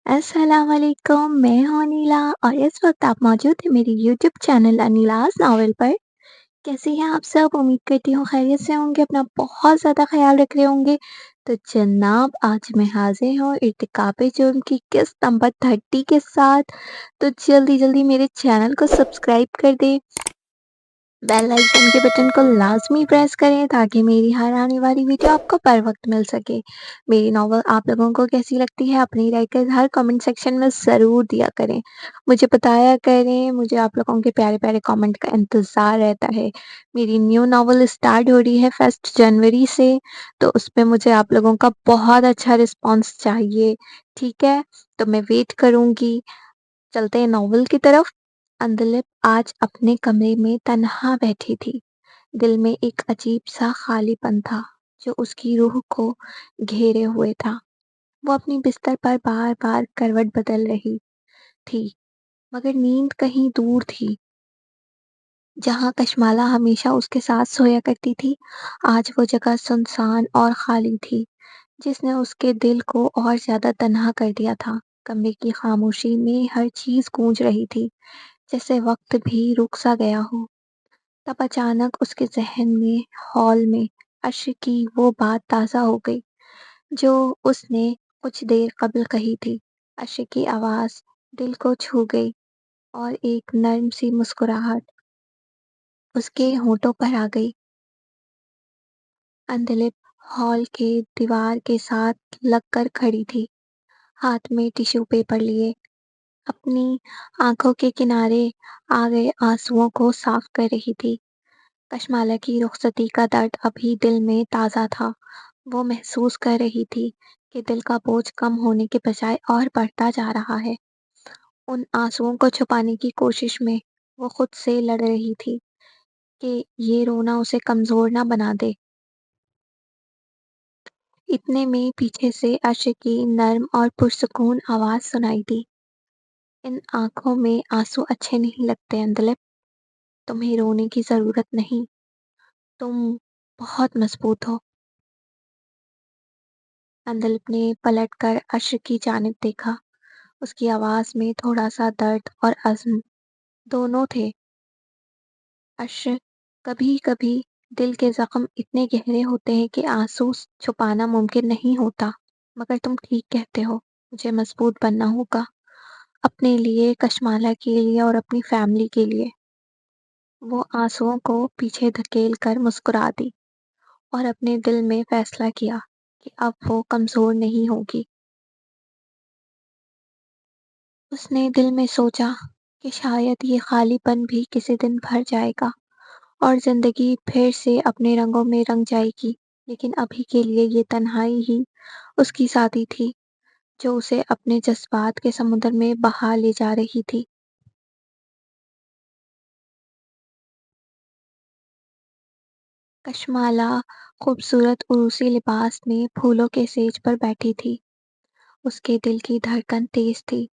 السلام علیکم، میں ہوں انیلا اور اس وقت آپ موجود ہیں میری یوٹیوب چینل انیلاز ناول پر۔ کیسے ہیں آپ سب؟ امید کرتی ہوں خیریت سے ہوں گے، اپنا بہت زیادہ خیال رکھ رہے ہوں گے۔ تو جناب آج میں حاضر ہوں ارتکاب جرم کی قسط نمبر 30 کے ساتھ۔ تو جلدی جلدی میرے چینل کو سبسکرائب کر دیں، بیل آئیکن کے بٹن کو لازمی پریس کریں تاکہ میری ہر آنے والی ویڈیو آپ کو پر وقت مل سکے۔ میری ناول آپ لوگوں کو کیسی لگتی ہے اپنی رائے کا اظہار کامنٹ سیکشن میں ضرور دیا کریں، مجھے بتایا کریں، مجھے آپ لوگوں کے پیارے پیارے کامنٹ کا انتظار رہتا ہے۔ میری نیو ناول اسٹارٹ ہو رہی ہے 1 جنوری سے، تو اس پہ مجھے آپ لوگوں کا بہت اچھا رسپانس چاہیے، ٹھیک ہے؟ تو میں ویٹ کروں گی۔ چلتے ہیں ناول کی طرف۔ اندلپ آج اپنے کمرے میں تنہا بیٹھی تھی۔ دل میں ایک عجیب سا خالی پن تھا جو اس کی روح کو گھیرے ہوئے تھا۔ وہ اپنی بستر پر بار بار کروٹ بدل رہی تھی، مگر نیند کہیں دور تھی۔ جہاں کشمالہ ہمیشہ اس کے ساتھ سویا کرتی تھی، آج وہ جگہ سنسان اور خالی تھی، جس نے اس کے دل کو اور زیادہ تنہا کر دیا تھا۔ کمرے کی خاموشی میں ہر چیز گونج رہی تھی، جیسے وقت بھی رک سا گیا ہو۔ تب اچانک اس کے ذہن میں ہال میں عشق کی وہ بات تازہ ہو گئی جو اس نے کچھ دیر قبل کہی تھی۔ عشق کی آواز دل کو چھو گئی اور ایک نرم سی مسکراہٹ اس کے ہونٹوں پر آ گئی۔ اندلپ ہال کے دیوار کے ساتھ لگ کر کھڑی تھی، ہاتھ میں ٹیشو پیپر لیے، اپنی آنکھوں کے کنارے آ گئے آنسوؤں کو صاف کر رہی تھی۔ کشمالہ کی رخصتی کا درد ابھی دل میں تازہ تھا۔ وہ محسوس کر رہی تھی کہ دل کا بوجھ کم ہونے کے بجائے اور بڑھتا جا رہا ہے۔ ان آنسوؤں کو چھپانے کی کوشش میں وہ خود سے لڑ رہی تھی کہ یہ رونا اسے کمزور نہ بنا دے۔ اتنے میں پیچھے سے عشق کی نرم اور پرسکون آواز سنائی دی۔ ان آنکھوں میں آنسو اچھے نہیں لگتے اندلپ، تمہیں رونے کی ضرورت نہیں، تم بہت مضبوط ہو۔ اندلپ نے پلٹ کر عشق کی جانب دیکھا۔ اس کی آواز میں تھوڑا سا درد اور عزم دونوں تھے۔ عشق، کبھی کبھی دل کے زخم اتنے گہرے ہوتے ہیں کہ آنسو چھپانا ممکن نہیں ہوتا، مگر تم ٹھیک کہتے ہو، مجھے مضبوط بننا ہوگا، اپنے لیے، کشمالہ کے لیے اور اپنی فیملی کے لیے۔ وہ آنسوؤں کو پیچھے دھکیل کر مسکرا دی اور اپنے دل میں فیصلہ کیا کہ اب وہ کمزور نہیں ہوگی۔ اس نے دل میں سوچا کہ شاید یہ خالی پن بھی کسی دن بھر جائے گا اور زندگی پھر سے اپنے رنگوں میں رنگ جائے گی، لیکن ابھی کے لیے یہ تنہائی ہی اس کی ساتھی تھی جو اسے اپنے جذبات کے سمندر میں بہا لے جا رہی تھی۔ کشمالہ خوبصورت عروسی لباس میں پھولوں کے سیج پر بیٹھی تھی۔ اس کے دل کی دھڑکن تیز تھی۔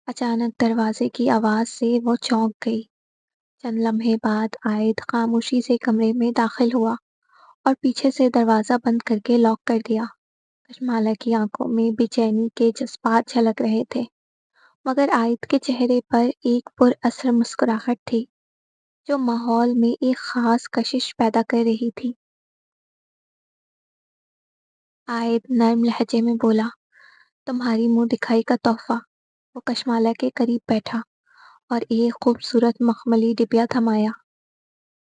اچانک دروازے کی آواز سے وہ چونک گئی۔ چند لمحے بعد عائد خاموشی سے کمرے میں داخل ہوا اور پیچھے سے دروازہ بند کر کے لاک کر دیا۔ کشمالہ کی آنکھوں میں بے چینی کے جذبات جھلک رہے تھے، مگر عائد کے چہرے پر ایک پر اثر مسکراہٹ تھی جو ماحول میں ایک خاص کشش پیدا کر رہی تھی۔ عائد نرم لہجے میں بولا، تمہاری منہ دکھائی کا تحفہ۔ وہ کشمالہ کے قریب بیٹھا اور ایک خوبصورت مخملی ڈبیا تھمایا۔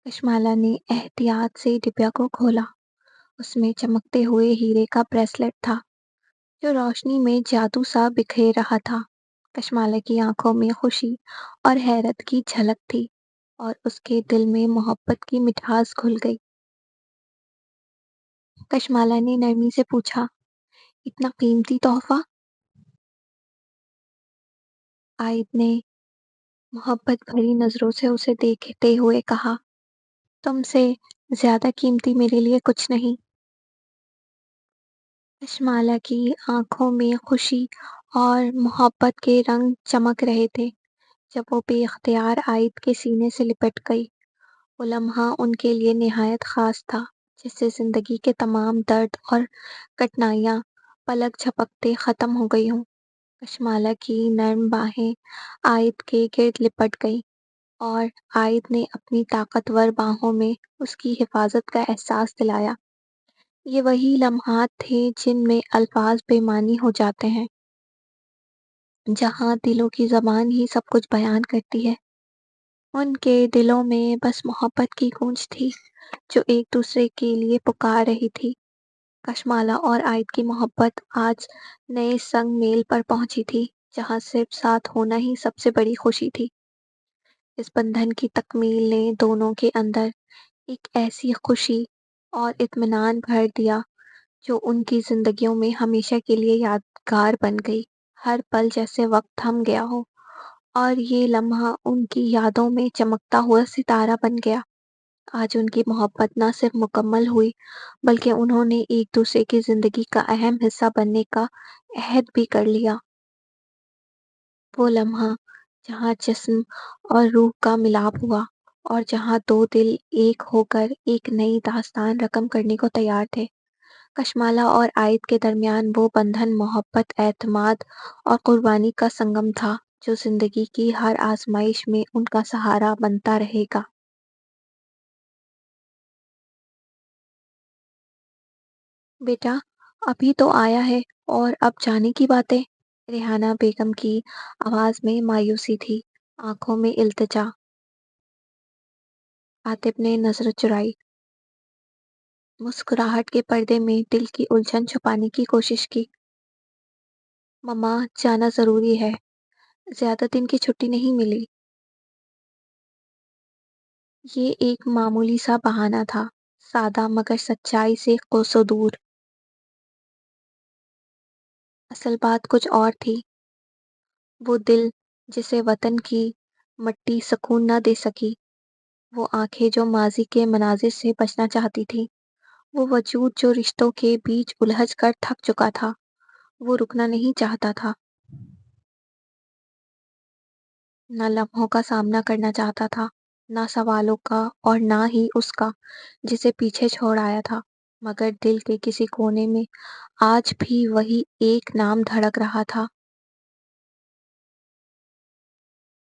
کشمالہ نے احتیاط سے ڈبیا کو کھولا۔ اس میں چمکتے ہوئے ہیرے کا بریسلٹ تھا جو روشنی میں جادو سا بکھیر رہا تھا۔ کشمالہ کی آنکھوں میں خوشی اور حیرت کی جھلک تھی اور اس کے دل میں محبت کی مٹھاس گھل گئی۔ کشمالہ نے نرمی سے پوچھا، اتنا قیمتی تحفہ؟ عائد نے محبت بھری نظروں سے اسے دیکھتے ہوئے کہا، تم سے زیادہ قیمتی میرے لیے کچھ نہیں۔ کشمالہ کی آنکھوں میں خوشی اور محبت کے رنگ چمک رہے تھے جب وہ بے اختیار عائد کے سینے سے لپٹ گئی۔ وہ لمحہ ان کے لیے نہایت خاص تھا، جس سے زندگی کے تمام درد اور کٹھنائیاں پلک جھپکتے ختم ہو گئی ہوں۔ کشمالہ کی نرم باہیں آیت کے گرد لپٹ گئیں اور آیت نے اپنی طاقتور باہوں میں اس کی حفاظت کا احساس دلایا۔ یہ وہی لمحات تھے جن میں الفاظ بے معنی ہو جاتے ہیں، جہاں دلوں کی زبان ہی سب کچھ بیان کرتی ہے۔ ان کے دلوں میں بس محبت کی گونج تھی جو ایک دوسرے کے لیے پکار رہی تھی۔ کشمالہ اور آیت کی محبت آج نئے سنگ میل پر پہنچی تھی، جہاں صرف ساتھ ہونا ہی سب سے بڑی خوشی تھی۔ اس بندھن کی تکمیل نے دونوں کے اندر ایک ایسی خوشی اور اطمینان بھر دیا جو ان کی زندگیوں میں ہمیشہ کے لیے یادگار بن گئی۔ ہر پل جیسے وقت تھم گیا ہو اور یہ لمحہ ان کی یادوں میں چمکتا ہوا ستارہ بن گیا۔ آج ان کی محبت نہ صرف مکمل ہوئی بلکہ انہوں نے ایک دوسرے کی زندگی کا اہم حصہ بننے کا عہد بھی کر لیا۔ وہ لمحہ جہاں جسم اور روح کا ملاپ ہوا اور جہاں دو دل ایک ہو کر ایک نئی داستان رقم کرنے کو تیار تھے۔ کشمالہ اور آیت کے درمیان وہ بندھن محبت، اعتماد اور قربانی کا سنگم تھا جو زندگی کی ہر آزمائش میں ان کا سہارا بنتا رہے گا۔ بیٹا، ابھی تو آیا ہے اور اب جانے کی باتیں؟ ریحانہ بیگم کی آواز میں مایوسی تھی، آنکھوں میں التجا۔ عاطف نے نظر چرائی، مسکراہٹ کے پردے میں دل کی الجھن چھپانے کی کوشش کی۔ مما، جانا ضروری ہے، زیادہ دن کی چھٹی نہیں ملی۔ یہ ایک معمولی سا بہانہ تھا، سادہ مگر سچائی سے کوسوں دور۔ اصل بات کچھ اور تھی۔ وہ دل جسے وطن کی مٹی سکون نہ دے سکی، وہ آنکھیں جو ماضی کے مناظر سے بچنا چاہتی تھی، وہ وجود جو رشتوں کے بیچ الجھ کر تھک چکا تھا، وہ رکنا نہیں چاہتا تھا۔ نہ لمحوں کا سامنا کرنا چاہتا تھا، نہ سوالوں کا اور نہ ہی اس کا جسے پیچھے چھوڑ آیا تھا، مگر دل کے کسی کونے میں آج بھی وہی ایک نام دھڑک رہا تھا۔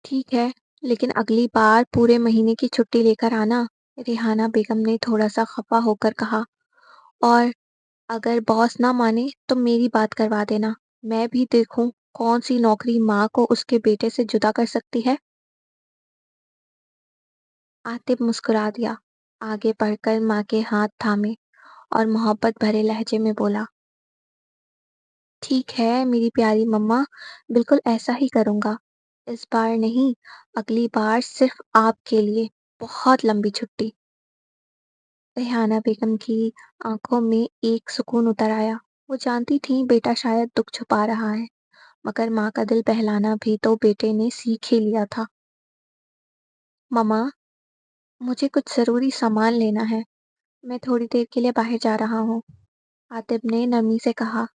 ٹھیک ہے، لیکن اگلی بار پورے مہینے کی چھٹی لے کر آنا، ریحانہ بیگم نے تھوڑا سا خفا ہو کر کہا۔ اور اگر باس نہ مانے تو میری بات کروا دینا، میں بھی دیکھوں کون سی نوکری ماں کو اس کے بیٹے سے جدا کر سکتی ہے۔ عاطف مسکرا دیا، آگے بڑھ کر ماں کے ہاتھ تھامے اور محبت بھرے لہجے میں بولا، ٹھیک ہے میری پیاری مما، بالکل ایسا ہی کروں گا۔ اس بار نہیں، اگلی بار صرف آپ کے لیے بہت لمبی چھٹی۔ ریحانہ بیگم کی آنکھوں میں ایک سکون اتر آیا۔ وہ جانتی تھیں بیٹا شاید دکھ چھپا رہا ہے، مگر ماں کا دل بہلانا بھی تو بیٹے نے سیکھ ہی لیا تھا۔ مما، مجھے کچھ ضروری سامان لینا ہے، میں تھوڑی دیر کے لیے باہر جا رہا ہوں، عاطف نے نرمی سے کہا۔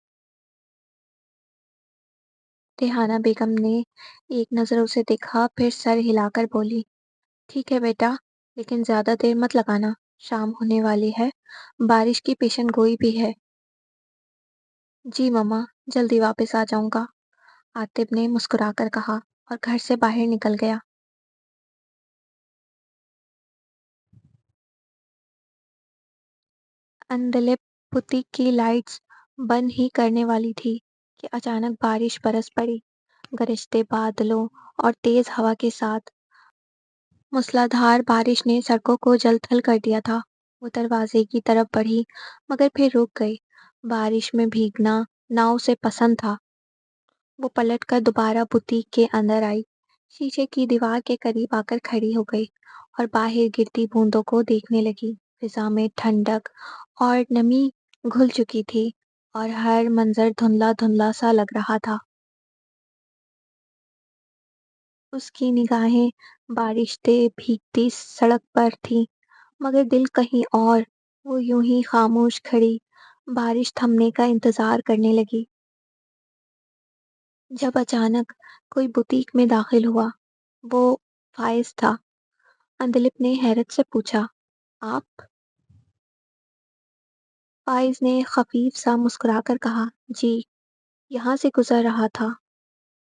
ریحانہ بیگم نے ایک نظر اسے دیکھا، پھر سر ہلا کر بولی، ٹھیک ہے بیٹا، لیکن زیادہ دیر مت لگانا، شام ہونے والی ہے، بارش کی پیشن گوئی بھی ہے۔ جی مما، جلدی واپس آ جاؤں گا، عاطف نے مسکرا کر کہا اور گھر سے باہر نکل گیا۔ اندلپ بوتیک کی لائٹس بند ہی کرنے والی تھی کہ اچانک بارش برس پڑی، گرجتے بادلوں اور تیز ہوا کے ساتھ۔ موسلادھار بارش نے سڑکوں کو جل تھل کر دیا تھا۔ وہ دروازے کی طرف بڑھی مگر پھر رک گئی۔ بارش میں بھیگنا نہ اسے پسند تھا۔ وہ پلٹ کر دوبارہ بوتیک کے اندر آئی، شیشے کی دیوار کے قریب آ کر کھڑی ہو گئی اور باہر گرتی بوندوں کو دیکھنے لگی۔ فضا میں ٹھنڈک اور نمی گھل چکی تھی اور ہر منظر دھندلا دھندلا سا لگ رہا تھا۔ اس کی نگاہیں بارشتے بھیگتی سڑک پر تھیں، مگر دل کہیں اور۔ وہ یوں ہی خاموش کھڑی بارش تھمنے کا انتظار کرنے لگی۔ جب اچانک کوئی بوتیک میں داخل ہوا، وہ فائز تھا۔ اندلپ نے حیرت سے پوچھا، آپ؟ فائز نے خفیف سا مسکرا کر کہا، جی، یہاں سے گزر رہا تھا۔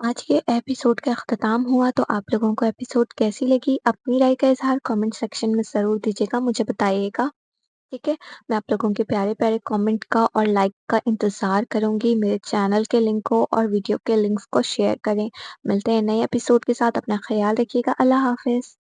آج کے ایپیسوڈ کا اختتام ہوا تو آپ لوگوں کو ایپیسوڈ کیسی لگی؟ اپنی رائے کا اظہار کامنٹ سیکشن میں ضرور دیجیے گا، مجھے بتائیے گا، ٹھیک ہے؟ میں آپ لوگوں کے پیارے پیارے کامنٹ کا اور لائک کا انتظار کروں گی۔ میرے چینل کے لنک کو اور ویڈیو کے لنکس کو شیئر کریں۔ ملتے ہیں نئے ایپیسوڈ کے ساتھ، اپنا خیال رکھیے گا۔ اللہ حافظ۔